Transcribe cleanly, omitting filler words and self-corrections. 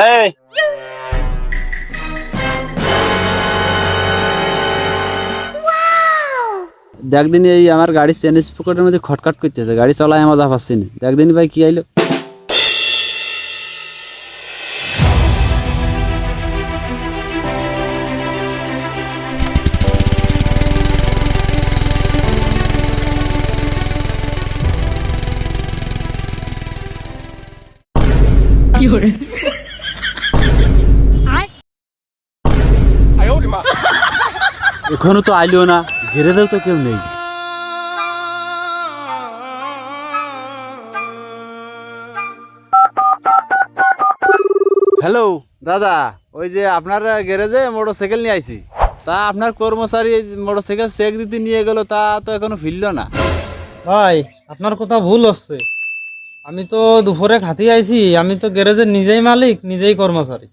এই দেখ দিন এই আমার গাড়ির চেন স্পকেটের মধ্যে খটখট করতেছে, গাড়ি চলায় মজা পাচ্ছি না। দেখ দিন ভাই কি আইলো। এখনো তো আইলো না, গ্যারেজেও তো কেউ নেই। হ্যালো দাদা, ওই যে আপনার গ্যারেজে মোটরসাইকেল নিয়ে আইছি, তা আপনার কর্মচারী মোটরসাইকেল চেক দিতে নিয়ে গেল, তা তো এখনো ফিরল না। ভাই আপনার কথা ভুল হচ্ছে। আমি তো দুপুরে খাতি আইছি, আমি তো গ্যারেজের নিজেই মালিক নিজেই কর্মচারী।